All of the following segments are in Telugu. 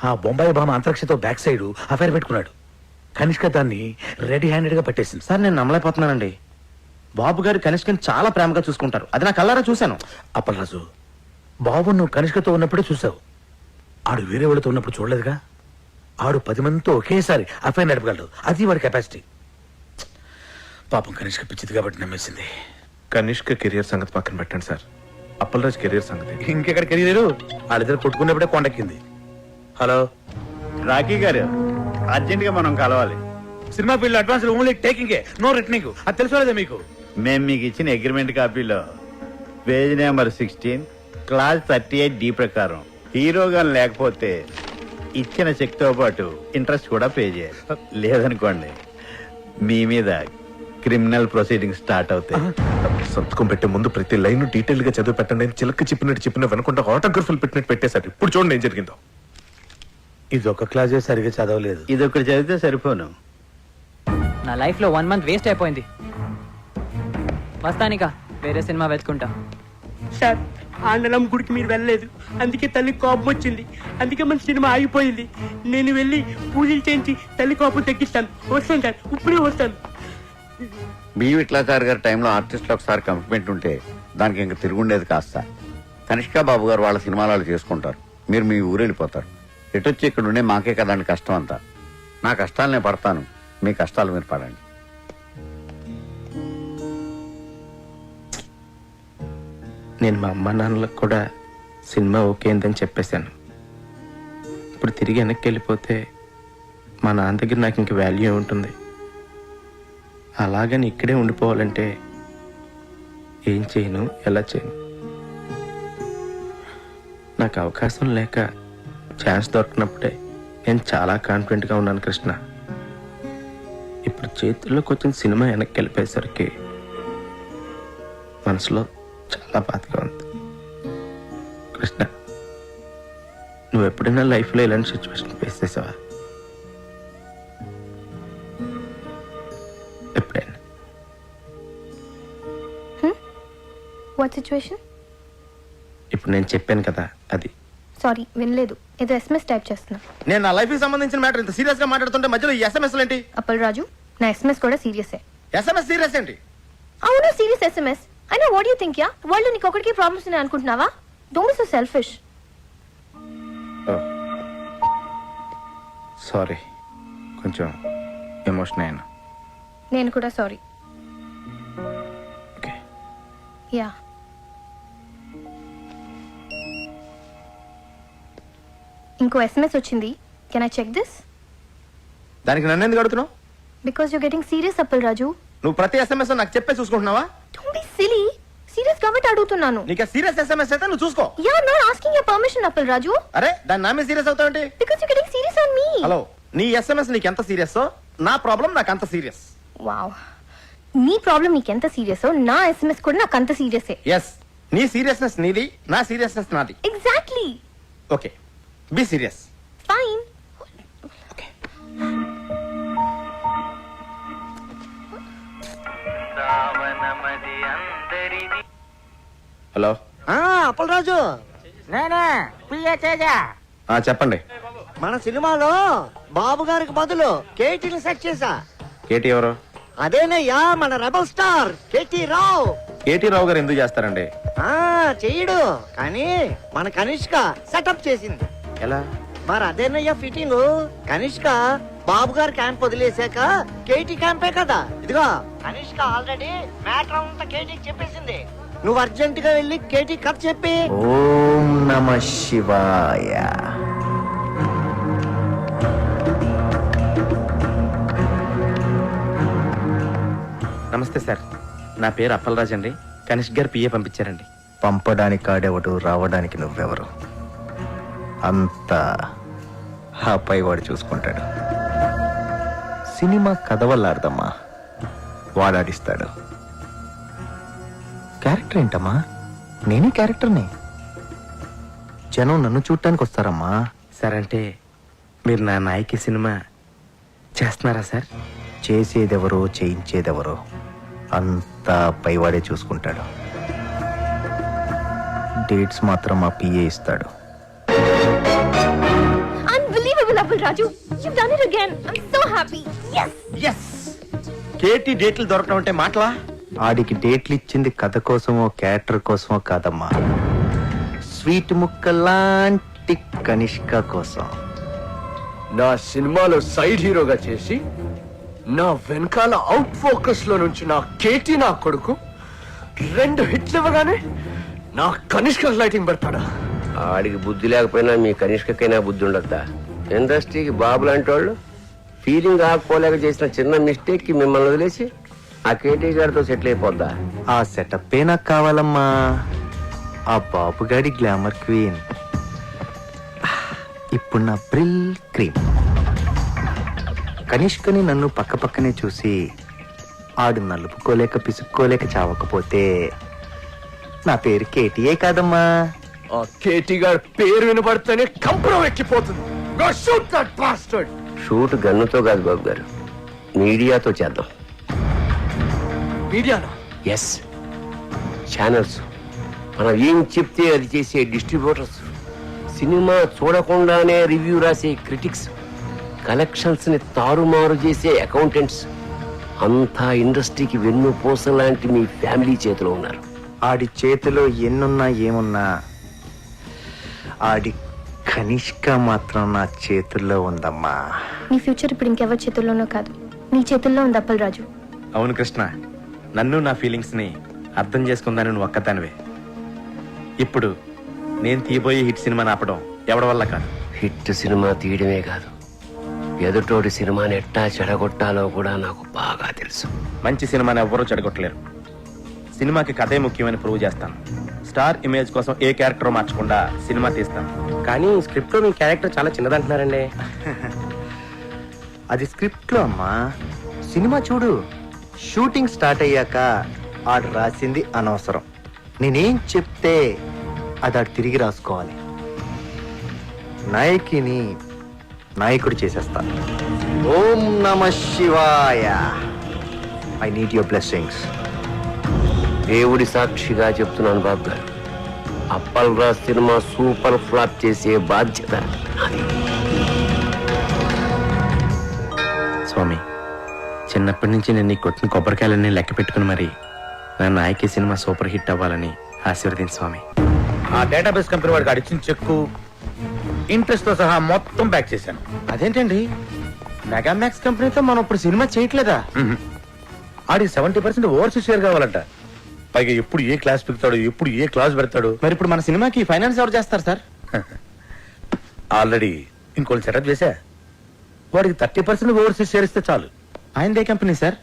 ఆ బొంబాయి భామ అంతరిక్షతో బ్యాక్ సైడ్ అఫైర్ పెట్టుకున్నాడు. కనిష్క దాన్ని రెడీ హ్యాండెడ్ గా పట్టేసింది. సార్ నేను నమ్మలేకపోతున్నానండి. బాబు గారు కనిష్కని చాలా ప్రేమగా చూసుకుంటారు. అది నా కళ్ళారా చూశాను. అప్పలరాజు, బాబు నువ్వు కనిష్కతో ఉన్నప్పుడే చూసావు. ఆడు వేరే వాళ్ళతో ఉన్నప్పుడు చూడలేదుగా. ఆడు 10 మందితో ఒకేసారి అఫైర్ నడపగలడు. అది వాడి కెపాసిటీ. పాపం కనిష్క పిచ్చిది కాబట్టి నమ్మేసింది. కనిష్క కెరియర్ సంగతి పక్కన పెట్టండి సార్. అప్పలరాజ్ కెరియర్ సంగతి ఇంకెక్కడ కెరీర్? వాళ్ళిద్దరు కొట్టుకున్నప్పుడే కొండెక్కింది. హలో రాకీ గారు, అర్జెంట్ గా మనం కలవాలి. Cinema field advance only taking, no returning. అది తెలుసుకోలేదా మీకు? మేము మీకు ఇచ్చిన అగ్రిమెంట్ కాపీలో పేజ్ నెంబర్ 16 క్లాస్ 38D ప్రకారం హీరోగా లేకపోతే ఇచ్చిన చెక్ తో పాటు ఇంట్రెస్ట్ కూడా పే చేయాలి. లేదనుకోండి మీ మీద క్రిమినల్ ప్రొసీడింగ్ స్టార్ట్ అవుతాయి. సంతకం పెట్టే ముందు ప్రతి లైన్ డీటెయిల్ గా చదివి పెట్టండి. చిలక చెప్పిన వెనకుండా ఆటోగ్రఫీలు పెట్టినట్టు పెట్టేశారు. ఇప్పుడు చూడండి ఏం జరిగిందో. ఇది ఒక క్లాసే సరిగ్గా చదవలేదు. ఇది ఒకటి చదివితే సరిపోను. నా లైఫ్ లో 1 మంత్ వేస్ట్ అయిపోయింది. వస్తానికా వేరే సినిమా వెతుకుంటా. సార్, ఆండలం గుడికి మీరు వెళ్ళలేదు, అందుకే తల్లి కోపం వచ్చింది. అందుకే మన సినిమా ఆగిపోయింది. నేను వెళ్ళి పూజలు చేయించి తల్లి కోపం తగ్గిస్తాను. వస్తాను సార్, ఇప్పుడే వస్తాను. బి విట్లాచారి గారి టైంలో ఆర్టిస్టులు ఒకసారి కమిట్మెంట్ ఉంటే దానికి ఇంక తిరుగుండేది కాస్త. కనిష్క బాబు గారు వాళ్ళ సినిమాలు వాళ్ళు చేసుకుంటారు, మీరు మీ ఊరు వెళ్ళిపోతారు. ఎటొచ్చి ఇక్కడ ఉండే మాకే కదండి కష్టం అంతా. నా కష్టాలు నేను పడతాను, మీ కష్టాలు మీరు పడండి. నేను మా అమ్మ నాన్నలకు కూడా సినిమా ఓకే అని చెప్పేశాను. ఇప్పుడు తిరిగి వెనక్కి వెళ్ళిపోతే మా నాన్న దగ్గర నాకు ఇంక వాల్యూ ఉంటుంది. అలాగని ఇక్కడే ఉండిపోవాలంటే ఏం చేయను, ఎలా చేయను? నాకు అవకాశం లేక ఛాన్స్ దొరికినప్పుడే నేను చాలా కాన్ఫిడెంట్గా ఉన్నాను కృష్ణ. ఇప్పుడు చేతుల్లోకి వచ్చిన సినిమా వెనక్కి వెళ్ళిపోయేసరికి మనసులో చాలా బాధగా ఉంది. కృష్ణ, నువ్వు ఎప్పుడైనా లైఫ్లో ఇలాంటి సిచ్యువేషన్ ఫేస్ చేసావా? ఎప్పుడైనా? What situation? ఇప్పుడు నేను చెప్పాను కదా అది. సారీ, వినలేదు. ఏదో SMS టైప్ చేస్తున్నా. నేను నా లైఫ్ కి సంబంధించిన మ్యాటర్ ఇంత సీరియస్ గా మాట్లాడుతుంటే మధ్యలో ఈ SMS ఏంటి? అప్పల్ రాజు, నా SMS కూడా సీరియసే. SMS సీరియస్ ఏంటి? అవును, సీరియస్ SMS. అయినా what you think ya? World నీకు ఒకటికి ప్రాబ్లమ్స్ ఉన్నాయి అనుకుంటున్నావా? Don't be so selfish. Sorry, కొంచెం ఎమోషన్ అయినా. నేను కూడా సారీ. ఓకే. యా. ఇంకో SMS వచ్చింది. Can I check this? దానికి నన్ను ఎందుకు అడుగుతున్నావు? Because you getting serious Appal Raju. నువ్వు ప్రతి SMS నాకు చెప్పే చూసుకుంటున్నావా? Don't be silly. సీరియస్ కాబట్టి అడుగుతున్నాను. నీకు సీరియస్ SMS అయితే నువ్వు చూసుకో. Ya, not asking your permission Appal Raju. అరే, దాని నా మీద సీరియస్ అవుతావేంటి? Because you getting serious on me. Hello, నీ SMS నీకు ఎంత సీరియస్, నా ప్రాబ్లం నాకు అంత సీరియస్. వావ్, నీ ప్రాబ్లం నీకెంత సీరియస్, నా SMS కూడా నాకు అంత సీరియసే. ఎస్, నీ సీరియస్నెస్ నీది, నా సీరియస్నెస్ నాది. Exactly. Okay, be serious. Fine. Hello. Appalaraju, చెప్పండి. మన సినిమాలో బాబు గారికి బదులు కేటీని సెట్ చేశా. కేటీ ఎవరు? అదేనయ్యా, మన రెబల్ స్టార్ కేటీ రావు. కేటీ రావు గారు ఎందుకు చేస్తారండి? చెయ్యడు, కానీ మన కనిష్క సెటప్ చేసింది. ఎలా? మరి అదేనయ్యా ఫిట్టింగ్. కనిష్క బాబు గారు క్యాంప్ వదిలేసాక కేటీ క్యాంపే కదా. ఇదిగో కనిష్క ఆల్రెడీ మ్యాటర్ అంతా కేటీకి చెప్పేసింది. నువ్వు అర్జెంట్ గా వెళ్ళి కేటీ కథ చెప్పి. ఓం నమః శివాయ. నమస్తే సార్, నా పేరు అప్పలరాజ్ అండి. కనిష్క్ గారు పిఏ పంపించారండి. పంపడానికి కాడెవడు, రావడానికి నువ్వెవరు? అంతా ఆ పైవాడు చూసుకుంటాడు. సినిమా కథ వల్ల అర్థమ్మా, వాడాడిస్తాడు. క్యారెక్టర్ ఏంటమ్మా? నేనే క్యారెక్టర్ని. జనం నన్ను చూడటానికి వస్తారమ్మా. సార్, అంటే మీరు నా నాయకి సినిమా చేస్తున్నారా సార్? చేసేదెవరో చేయించేదెవరో అంతా పైవాడే చూసుకుంటాడు. డేట్స్ మాత్రం మా పిఏ ఇస్తాడు. Appal Raju, you've done it again. I'm so happy. Yes. S KT డేట్లు దొరకడం అంటే మాటలా? ఆడికి డేట్లు ఇచ్చింది కథ కోసమో క్యారెక్టర్ కోసమో కాదమ్మా, స్వీట్ ముక్క లాంటి కనిష్క కోసం. నా సినిమాలో సైడ్ హీరోగా చేసి నా వెనకాల అవుట్ ఫోకస్ లో నుంచి నా కేటీ నా కొడుకు 2 హిట్లు ఇవ్వగానే నా కనిష్క లైటింగ్ పెడతాడా? ఆడికి బుద్ధి లేకపోయినా మీ కనిష్కకైనా బుద్ధి ఉండద్దా? ఇండస్ట్రీకి బాబు లాంటి వాళ్ళు ఫీలింగ్ ఆకపోలేక చేసిన చిన్న మిస్టేక్ కి మిమ్మల్ని వదిలేసి ఆ కేటీ గారితో సెటిల్ అయిపోద్దా? ఆ సెటప్ నాకు కావాలమ్మా, ఆ బాబుగాడి గ్లామర్ క్వీన్. ఇప్పుడు నా బ్రిల్ క్రీమ్. కనిష్కని నన్ను పక్క పక్కనే చూసి ఆడు నలుపుకోలేక పిసుక్కోలేక చావకపోతే నా పేరు కేటీఏ కాదమ్మా. ఆ కేటీ గారి పేరు వినబడితేనే కంపరం ఎక్కిపోతుంది. Go shoot that bastard! Shoot గన్నుతో కాదు బాబు గారు, మీడియాతో చేద్దాం. మీడియానా? ఎస్, ఛానల్స్, మనం ఏం చెప్తే అది చేసే డిస్ట్రిబ్యూటర్స్, సినిమా చూడకుండానే రివ్యూ రాసే క్రిటిక్స్, కలెక్షన్స్ ని తారుమారు చేసే అకౌంటెంట్స్, అంతా ఇండస్ట్రీకి వెన్నుపూస లాంటి మీ ఫ్యామిలీ చేతిలో ఉన్నారు. ఆడి చేతిలో ఎన్నున్నా ఏమున్నా ఆడి కనిష్క మాత్రం నా చేతుల్లో ఉందమ్మా. నీ ఫ్యూచర్ ఇప్పుడు ఇంకెవరి చేతుల్లోనో కాదు, నీ చేతుల్లో ఉంది అప్పల్ రాజు. అవును కృష్ణ, నన్ను నా ఫీలింగ్స్ ని అర్థం చేసుకుందాని నువ్వు ఒక్కదానివే. ఇప్పుడు నేను తీయబోయే హిట్ సినిమాని ఆపడం ఎవడి వల్ల కాదు. హిట్ సినిమా తీయడమే కాదు, ఎదుటోడి సినిమాని ఎట్టా చెడగొట్టాలో కూడా నాకు బాగా తెలుసు. మంచి సినిమాని ఎవ్వరూ చెడగొట్టలేరు. సినిమాకి కథే ముఖ్యమని ప్రూవ్ చేస్తాను. స్టార్ ఇమేజ్ కోసం ఏ క్యారెక్టర్ మార్చకుండా సినిమా తీస్తాను. కానీ స్క్రిప్ట్ లో మీ క్యారెక్టర్ చాలా చిన్నదంటున్నారండి. అది స్క్రిప్ట్ లో అమ్మా, సినిమా చూడు. షూటింగ్ స్టార్ట్ అయ్యాక ఆడు రాసింది అనవసరం. నేనేం చెప్తే అది ఆడు తిరిగి రాసుకోవాలి. నాయకిని నాయకుడు చేసేస్తా. ఓం నమ శివాయ. I need your blessings. దేవుడి సాక్షిగా చెప్తున్నాను బాబు గారు, Appal Raj cinema super flop చేసే బాధ్యత నాది. స్వామి, చిన్నప్పటి నుంచి నేను నీ కొట్టిన కొబ్బరికాయలన్నీ లెక్క పెట్టుకుని మరి నా నాయకి సినిమా సూపర్ హిట్ అవ్వాలని ఆశీర్వదించు స్వామి. ఆ డేటాబేస్ కంపెనీ వాడికి అడిచిన చెక్కు ఇంట్రెస్ట్ తో సహా మొత్తం బ్యాక్ చేశాను. అదేంటండి, మెగామాక్స్ కంపెనీతో మనం ఇప్పుడు సినిమా చేయట్లేదా? ఆడికి 70% ఓవర్సీస్ షేర్ కావాలంట. పైగా ఎప్పుడు ఏ క్లాస్ పెడతాడు, ఎప్పుడు ఏ క్లాస్ పెడతాడు. మరి ఇప్పుడు మన సినిమాకి ఫైనాన్స్ ఎవరు చేస్తారు సార్? ఆల్రెడీ ఇంకోటి సెటప్ చేశా. వాడికి 30% ఓవర్సీస్ షేర్ ఇస్తే చాలు. ఆయనదే కంపెనీ సార్?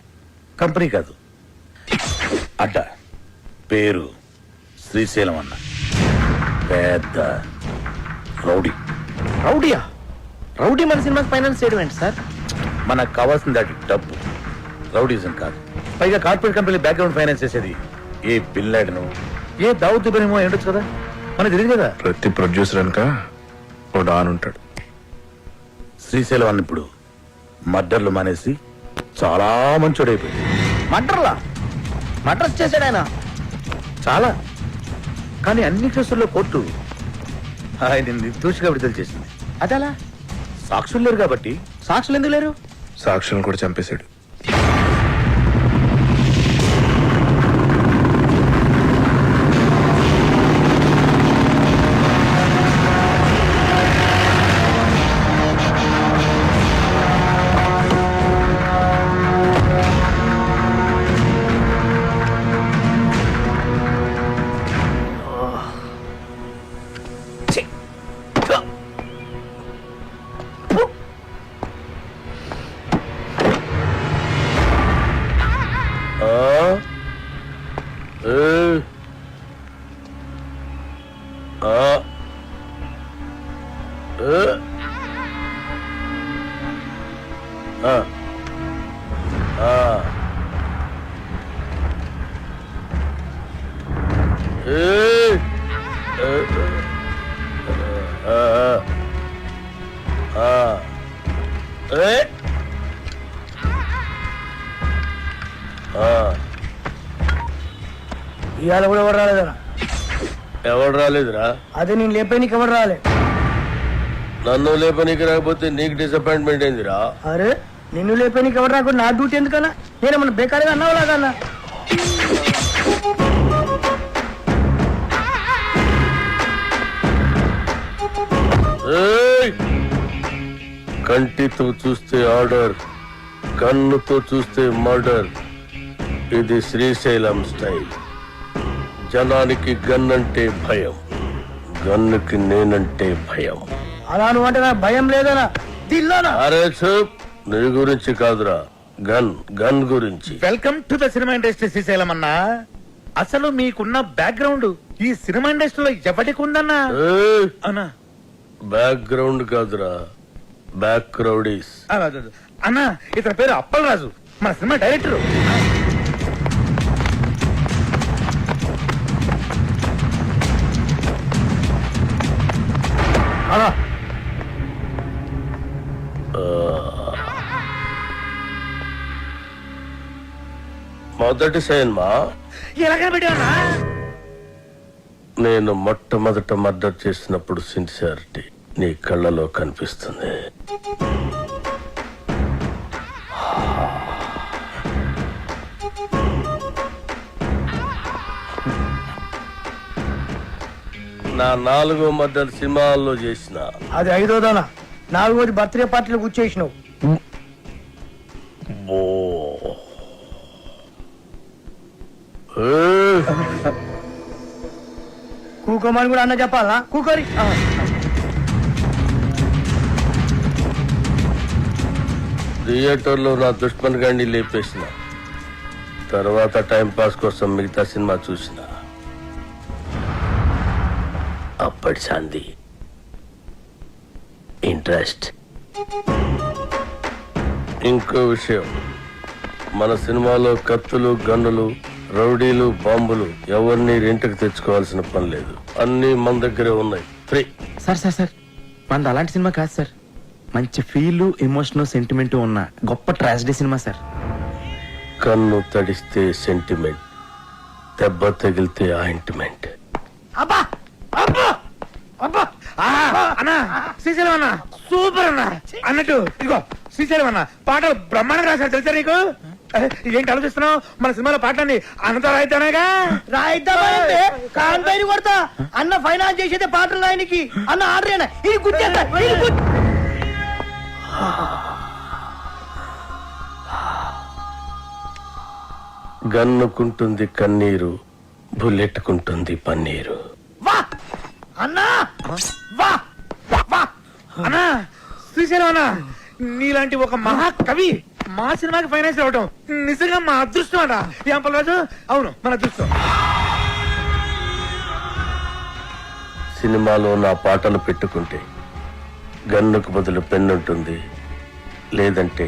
కంపెనీ కాదు, అడ్డ. పేరు శ్రీశైలం అన్న. పెద్ద రౌడీ. రౌడీయా? రౌడీ మన సినిమాకి ఫైనాన్స్ చేయడం ఏంటి సార్? మనకు కావాల్సింది అది డబ్బు, రౌడీజం కాదు. పైగా కార్పొరేట్ కంపెనీ బ్యాక్గ్రౌండ్ ఫైనాన్స్ చేసేది ఏ బిల్లాడను, ఏ దావుద్ ఇబ్రహీమో ఉండొచ్చు కదా, మనకు తెలియదు కదా. ప్రతి ప్రొడ్యూసర్ అనక ఓ డాన్ ఉంటాడు. శ్రీశైలం అన్న ఇప్పుడు మర్డర్లు మానేసి చాలా మంచోడైపోయింది. మర్డర్లా? మర్డర్స్ చేశాడు ఆయన చాలా. కానీ అన్ని కేసుల్లో కోర్టు ఆయన నిర్దోషిగా విడుదల చేసింది. అదలా? సాక్షులు లేరు కాబట్టి. సాక్షులు ఎందుకు లేరు? సాక్షులను కూడా చంపేశాడు. ఇవాళ కూడా ఎవరు రాలేదరా? ఎవరు రాలేదురా? అదే నేను లేపే నీకు ఎవరు రాలే. నన్ను లేపనికి రాకపోతే నీకు డిసప్పాయింట్మెంట్ ఏందిరా? అరే నిన్ను లేపనికి ఎవరు రాకుండా నా డ్యూటీ ఎందుకన్నా? నేనేమన్నా బేకారీగా అన్నావులాగన్నా? ఏయ్! కంటితో చూస్తే ఆర్డర్, కన్నుతో చూస్తే మర్డర్. ఇది శ్రీశైలం స్టైల్. జనానికి గన్ అంటే భయం, గన్నుకి నేనంటే భయం. అలా నువ్వు అంటే నాకు భయం లేదనా? దిల్లోనా? అరే చూప్, నీ గురించి కాదురా, గన్ గన్ గురించి. Welcome to the cinema industry Srisailam అన్నా. అసలు మీకున్న బ్యాక్గ్రౌండ్ ఈ సినిమా ఇండస్ట్రీలో ఎవరికి ఉందన్నా? ఏయ్! అన్నా బ్యాక్గ్రౌండ్ కాదురా, బ్యాక్ క్రౌడీస్. అన్నా ఇతని పేరు అప్పలరాజు, మన సినిమా డైరెక్టర్. మొదటి సినిమా ఎలాగ పెట్టావన్నా? నేను మొట్టమొదట మర్డర్ చేసినప్పుడు సిన్సియారిటీ నీ కళ్ళలో కనిపిస్తుంది. నా 4వ మర్డర్ సినిమాల్లో చేసిన. అది 5వ, 4వది బర్త్డే పార్టీలో కూర్చేసినావు. ఓ. ఏయ్! కూకోమని కూడా అన్న చెప్పాలా? కూకోరి. థియేటర్లో నా దుష్మన్ గాడిని లేపేసిన తర్వాత టైం పాస్ కోసం మిగతా సినిమా చూసిన. అప్పటి సంది ఇంట్రెస్ట్. ఇంకో విషయం, మన సినిమాలో కత్తులు, గన్నులు, రౌడీలు, బాంబులు ఎవరిని రెంట్కి తెచ్చుకోవాల్సిన పని లేదు. అన్ని మన దగ్గరే ఉన్నాయి, ఫ్రీ. సార్ సార్ సార్, మనది అలాంటి సినిమా కాదు సార్. మంచి ఫీల్, ఎమోషన్, సెంటిమెంట్ ఉన్న గొప్ప ట్రాజడీ సినిమా సార్. కన్ను తడిస్తే సెంటిమెంట్, దెబ్బ తగిలితే ఆయింట్మెంట్. అబ్బా అబ్బా అబ్బా! అన్నా శ్రీశైలం అన్న సూపర్ అన్న. అన్నట్టు ఇదిగో శ్రీశైలం అన్న పాటలు బ్రహ్మాండంగా రాశారు తెలుసా నీకు? ఏంటి ఆలోచిస్తున్నావు? మన సినిమాలో పాటలన్నీ అన్నతో రాయితేనేగా. రాయిద్దామంటే కాంపైని కొడతా. అన్న ఫైనాన్స్ చేసేదే పాటలు రాయనికి. అన్న ఆర్డరేనా? ఇది గుర్తేస్తా. గన్నుకుంటుంది కన్నీరు, బుల్లెట్టుకుంటుంది పన్నీరు. వా అన్నా, వా వా అన్నా శ్రీశైలం అన్న నీలాంటి ఒక మహాకవి మా సినిమాకి ఫైనాన్స్ రావడం నిజంగా మా అదృష్టం అట. ఏం పర్వాలేదు? అవును మన అదృష్టం. సినిమాలో నా పాటలు పెట్టుకుంటే గన్నుకు బదులు పెన్నుంటుంది, లేదంటే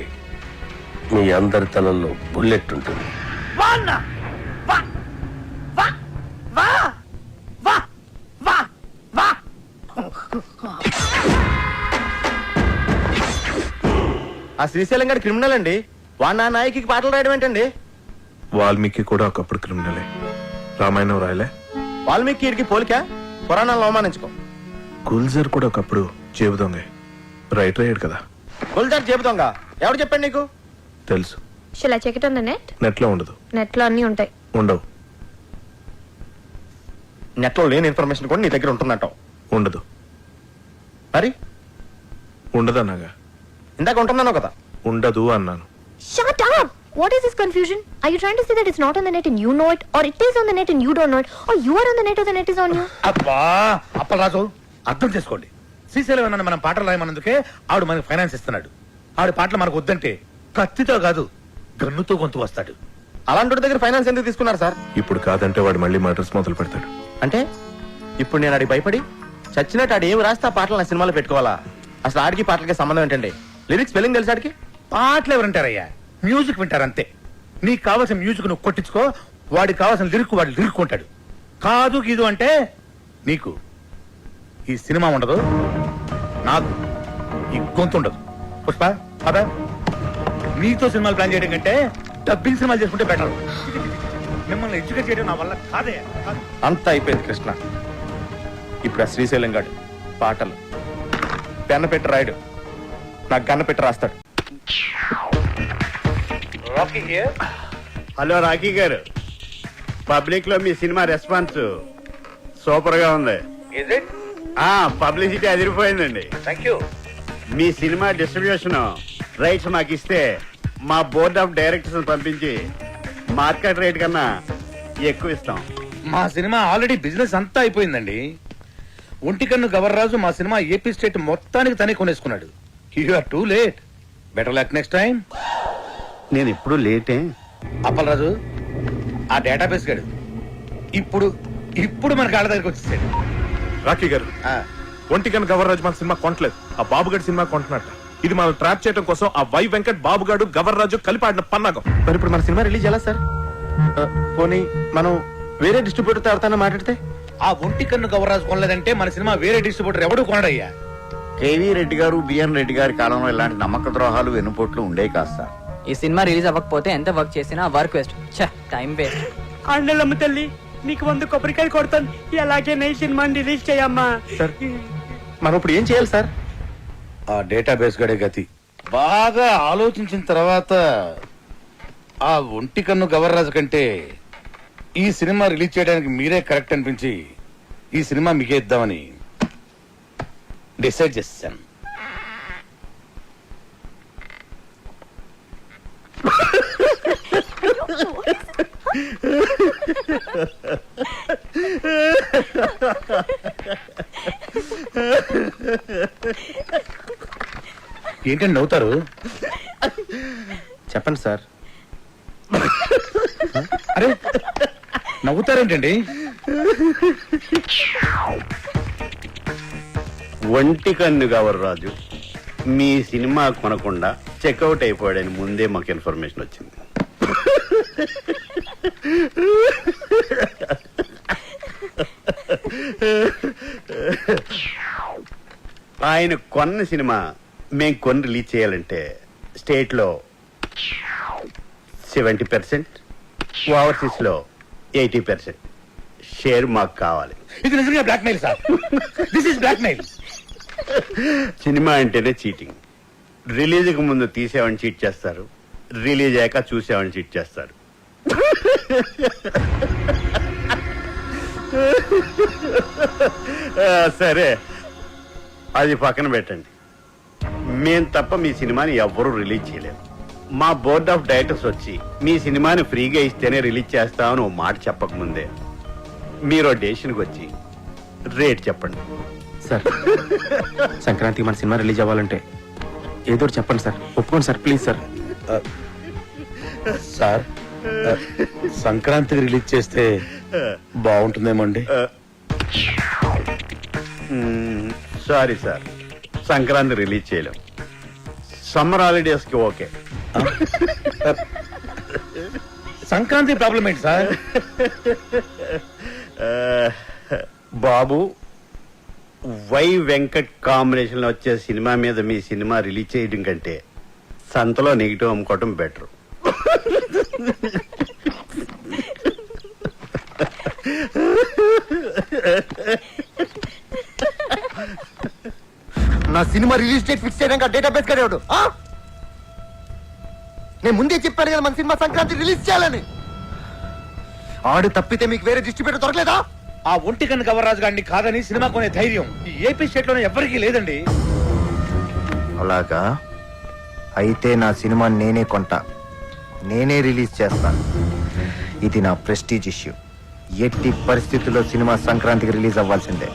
మీ అందరి తలల్లో బుల్లెట్ ఉంటుంది. వా అన్న, వా వా వా వా వా వా. ఆ శ్రీశైలం గారి క్రిమినల్ అండి. వాడు నా నాయకి పాటలు రాయడం ఏంటండి? వాల్మీకి కూడా ఒకప్పుడు క్రిమినలే. రామాయణం రాయలే. వాల్మీకి పోలిక పురాణాలను అవమానించుకో. గుల్జర్ కూడా ఒకప్పుడు జేబు దొంగ, రైటర్ అయ్యాడు కదా. గుల్జార్ చెబుతాంగా ఎవడు చెప్పండి నీకు? తెలుసు. Shall I check it on the net? Net లో ఉండదు. నెట్ లో అన్ని ఉంటాయి. ఉండవు. నెట్లో లేని ఇన్ఫర్మేషన్ కూడా నీ దగ్గర ఉంటుందంటావు. ఉండదు. మరి ఉండదన్నాగా. ఇందాక ఉంటుందన్నావు కదా. ఉండదు అన్నాను. Shut up! What is this confusion? Are you trying to say that it's not on the net and you know it, or it is on the net and you don't know it, or you are on the net or the net is on you? అబ్బా అప్పలరాజు అర్థం చేసుకోండి. శ్రీశైలం అన్న మనం పాటలు రాయమన్నందుకే ఆవిడ మనకి ఫైనాన్స్ ఇస్తున్నాడు. ఆవిడ పాటలు మనకు వద్దంటే కత్తితో కాదు గన్నుతో గొంతు వస్తాడు. అలాంటి దగ్గర ఫైనాన్స్ ఎందుకు తీసుకున్నారు సార్? ఇప్పుడు కాదంటే వాడు మళ్ళీ మర్డర్స్ మొదలు పెడతాడు. అంటే ఇప్పుడు నేను ఆడికి భయపడి చచ్చినట్టు ఆడు ఏమి రాస్తే ఆ పాటలు నా సినిమాలో పెట్టుకోవాలా? అసలు ఆడికి పాటలకి సంబంధం ఏంటండి? లిరిక్స్ స్పెల్లింగ్ తెలుసు ఆడికి? పాటలు ఎవరంటారయ్యా? మ్యూజిక్ వింటారంతే. నీకు కావాల్సిన మ్యూజిక్ నువ్వు కొట్టించుకో, వాడికి కావాల్సిన లిరిక్ వాడు లిరిక్ ఉంటాడు. కాదు గీదు అంటే నీకు ఈ సినిమా ఉండదు, నాకు ఈ గొంతు ఉండదు. పుష్ప అదా నీతో సినిమాలు ప్లాన్ చేయడం కంటే డబ్బింగ్ సినిమాలు చేసుకుంటే బెటర్. మిమ్మల్ని ఎడ్యుకేట్ చేయడం నా వల్ల కాదే. అంతా అయిపోయింది కృష్ణ. ఇప్పుడు ఆ శ్రీశైలం గాడు పాటలు పెన్న పెట్టి రాయడు, నాకు గన్న పెట్టి రాస్తాడు. హలో రాకీ గారు, పబ్లిక్ లో మీ సినిమా రెస్పాన్స్ సూపర్ గా ఉంది. పబ్లిసిటీ అదిరిపోయిందండి. మీ సినిమా డిస్ట్రిబ్యూషన్ రైట్స్ మాకు ఇస్తే మా బోర్డ్ ఆఫ్ డైరెక్టర్స్ పంపించి మార్కెట్ రేట్ కన్నా ఎక్కువ ఇస్తాం. మా సినిమా ఆల్రెడీ బిజినెస్ అంతా అయిపోయిందండి. ఒంటికన్ను గవర్రాజు మా సినిమా ఏపీ స్టేట్ మొత్తానికి తనే కొనేసుకున్నాడు. You are too late. Better luck next time. నేను ఎప్పుడు లేటే. అప్పలరాజు, ఆ డేటాబేస్ గాడు ఇప్పుడు ఇప్పుడు మన కాళ్ళ దగ్గరికి వచ్చేసాడు. రాకీ గారు, ఒంటికన్ గవర్రాజు మన సినిమా కొనట్లేదు, ఆ బాబుగాడి సినిమా కొంటున్నట్ట. ఇది మనం ట్రాప్ చేయడం కోసం ఆ వై వెంకట్ బాబుగాడు గవర్రాజు కలిపి ఆడిన పన్నాగం. మరి ఇప్పుడు మన సినిమా రిలీజ్ ఎలా సార్? పోనీ మనం వేరే డిస్ట్రిబ్యూటర్తో ఎవరితో మాట్లాడితే? ఆ ఒంటికన్ను గవర్రాజు కొనలేదంటే మన సినిమా వేరే డిస్ట్రిబ్యూటర్ ఎవడు కొనడయ్యా. కేవీ రెడ్డి గారు, బిఎన్ రెడ్డి గారి కాలంలో ఇలాంటి నమ్మక ద్రోహాలు వెన్నుపోట్లు ఉండేవి కాదు సార్. ఈ సినిమా రిలీజ్ అవ్వకపోతే ఎంత వర్క్ చేసినా work waste. Time waste. Andalamma తల్లి, నీకు 100 కొబ్బరికాయలు కొడతాను. అలాగే నై సినిమా రిలీజ్ చేయమ్మా. సార్ మనం ఇప్పుడు ఏం చేయాలి సార్? ఆ డేటాబేస్ గడే గతి. బాగా ఆలోచించిన తర్వాత ఆ ఒంటికన్ను గవర్రాజు కంటే ఈ సినిమా రిలీజ్ చేయడానికి మీరే కరెక్ట్ అనిపించి ఈ సినిమా మీకే ఇద్దామని డిసైడ్ చేశాను. ఏంటండి నవ్వుతారు? చెప్పండి సార్. అరే నవ్వుతారేంటండి? ఒంటికన్ను గవర్రాజు మీ సినిమా కొనకుండా చెక్అవుట్ అయిపోయాడని ముందే మాకు ఇన్ఫర్మేషన్ వచ్చింది. ఆయన కొన్న సినిమా మేము కొని రిలీజ్ చేయాలంటే స్టేట్ లో 70%, ఓవర్సీస్ లో 80% షేర్ మాకు కావాలి. ఇది నిజంగా blackmail sir. This is blackmail. Cinema అంటేనే చీటింగ్. రిలీజ్ కు ముందు తీసేవాడిని చీట్ చేస్తారు, రిలీజ్ అయ్యాక చూసేవాడిని చీట్ చేస్తారు. సరే, అది పక్కన పెట్టండి. మేం తప్ప మీ సినిమాని ఎవ్వరూ రిలీజ్ చేయలేరు. మా బోర్డ్ ఆఫ్ డైరెక్టర్స్ వచ్చి మీ సినిమాని ఫ్రీగా ఇస్తేనే రిలీజ్ చేస్తామని ఓ మాట చెప్పకముందే మీరు డెసిషన్కి వచ్చి రేట్ చెప్పండి. సార్ సంక్రాంతికి మన సినిమా రిలీజ్ అవ్వాలంటే ఏదో ఒకటి చెప్పండి సార్. ఒప్పుకోండి సార్, ప్లీజ్ సార్. సార్ సంక్రాంతికి రిలీజ్ చేస్తే బాగుంటుందేమో అండి. సారీ సార్, సంక్రాంతి రిలీజ్ చేయలేం. సమ్మర్ హాలిడేస్ కి ఓకే. సంక్రాంతి ప్రాబ్లం ఏంటి సార్? బాబు, వై వెంకట్ కాంబినేషన్ లో వచ్చే సినిమా మీద మీ సినిమా రిలీజ్ చేయడం కంటే సంతలో నెగిటివ్ అమ్ముకోవటం బెటర్. నా సినిమా రిలీజ్ డేట్ ఫిక్స్ చేయడానికి డేటాబేస్ కడేవాడు. నేను ముందే చెప్పాను కదా మన సినిమా సంక్రాంతి రిలీజ్ చేయాలని. ఆడు తప్పితే మీకు వేరే డిస్ట్రిబ్యూటర్ దొరకలేదా? ఆ ఒంటికన్ను గవర్రాజు గారిని కాదని సినిమా కొనే ధైర్యం ఈ ఏపీ స్టేట్ లోనే ఎవరికీ లేదండి. అలాగా అయితే నా సినిమా నేనే కొంటా, నేనే రిలీజ్ చేస్తాను. ఇది నా ప్రెస్టీజ్ ఇష్యూ. ఎట్టి పరిస్థితుల్లో సినిమా సంక్రాంతికి రిలీజ్ అవ్వాల్సిందే.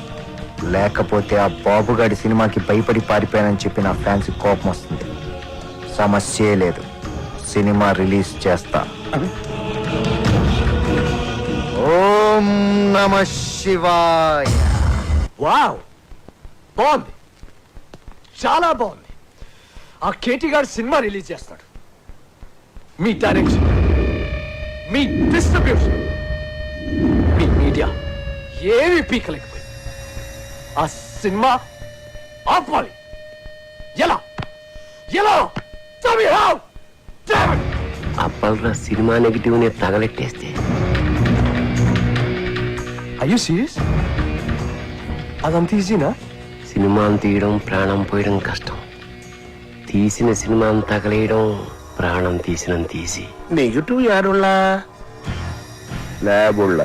లేకపోతే ఆ బాబుగాడి సినిమాకి భయపడి పారిపోయానని చెప్పి నా ఫ్యాన్స్ కోపం వస్తుంది. సమస్యే లేదు, సినిమా రిలీజ్ చేస్తా. ఓం నమః శివాయ. వావ్, బాగుంది, చాలా బాగుంది. ఆ కేటీ గారు సినిమా రిలీజ్ చేస్తాడు. మీ డైరెక్షన్, మీ డిస్ట్రిబ్యూషన్, మీ మీడియా ఏమి పీకలేకపోయింది. ఆ సినిమా ఆపాలి. ఎలా ఎలా? Tell me how. Damn it. అప్పల్రా సినిమా నెగిటివ్ ని తగలెట్టేస్తే Are you serious? అదంత ఈజీనా? సినిమాను తీయడం ప్రాణం పోయడం కష్టం. తీసిన సినిమాను తగలేయడం ప్రాణం తీసినంత తీసి. నెగిటివ్ యారులా ల్యాబుళ్ళ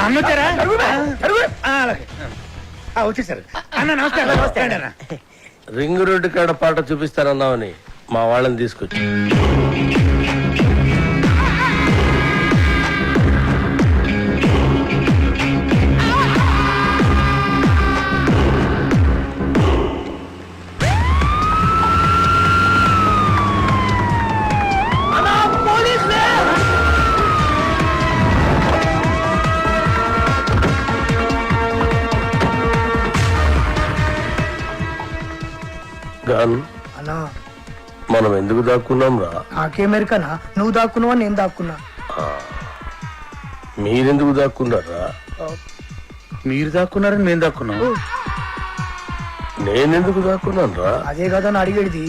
అన్నొచ్చారా? అలాగే వచ్చేసారు అన్న. నమస్కారం. నమస్కారం అన్న. రింగ్ రోడ్డు కాడ పాట చూపిస్తానన్నావని మా వాళ్ళని తీసుకొచ్చి గాన్ అన్నా మనం ఎందుకు దాక్కున్నాం రా? నాకేమెరికనా? నువ్వు దాక్కున్నావా నేను దాక్కున్నా? మీరెందుకు దాక్కున్నారా? మీరు దాక్కున్నారని మేము దాక్కున్నాం. నేనెందుకు దాక్కున్నాను రా? అదే కదా నా అడిగేది.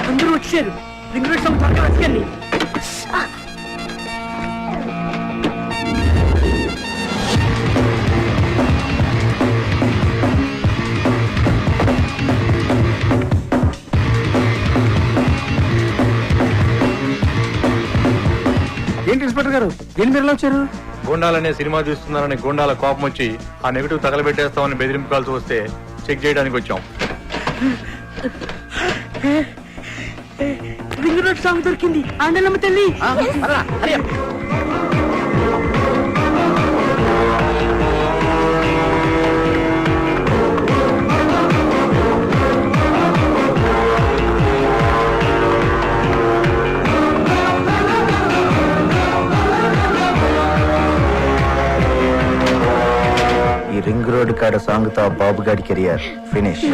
అందరూ వచ్చారు. రింగ్ రోడ్ సాంగ్ త్వరగా వచ్చేయండి. ఏంటి ఇన్స్పెక్టర్ గారు, దేని మీరు వచ్చారు? గోండాలనే సినిమా తీస్తున్నారని గోండాల కోపం వచ్చి ఆ నెగిటివ్ తగలబెట్టేస్తామని బెదిరింపు కాల్సి వస్తే చెక్ చేయడానికి వచ్చాం. రింగ్ రోడ్ సాంగ్ దొరికింది. ఆండలమ్మ తల్లి. ఈ రింగ్ రోడ్ కాడ సాంగ్ తో బాబు గాడి కెరియర్ ఫినిష్.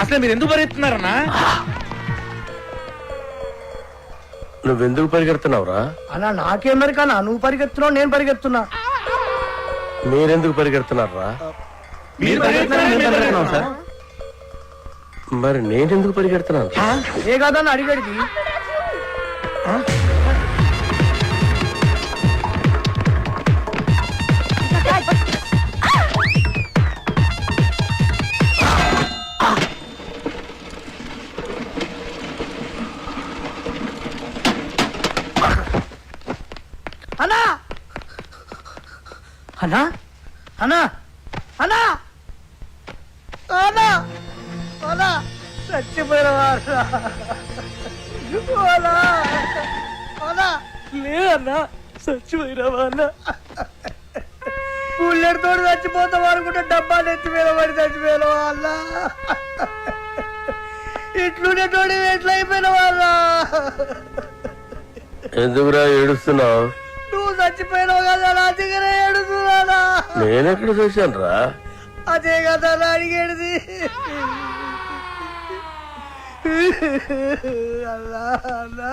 అసలు మీరు ఎందుకు పరిగెత్తున్నారన్నా? నువ్వెందుకు పరిగెడుతున్నావురా? అలా నాకేమరికనా నువ్వు పరిగెత్తున్నావు నేను పరిగెత్తున్నా. మీరెందుకు పరిగెడుతున్నారా? సార్ మరి నేనెందుకు పరిగెడుతున్నాను? ఏ కాదని అడిగడికి అన్నా అన్నా అన్నా అన్నా అన్నా అన్నా చచ్చిపోయిన వారు లేదన్నా చచ్చిపోయినావా అన్న పుల్లెడితో చచ్చిపోతాం అనుకుంటే డబ్బాలు ఎత్తి మీద పడి చచ్చిపోయినావా అన్న ఇట్లుండే తోడి ఎట్లా అయిపోయిన వాళ్ళ ఎందుకురా ఏడుస్తున్నావు? నువ్వు చచ్చిపోయినావు కదా నా దగ్గర ఏడుస్తున్నానా? నేనెక్కడ చూశాను రా? అదే కదా నా అడిగేది. అల్లా అల్లా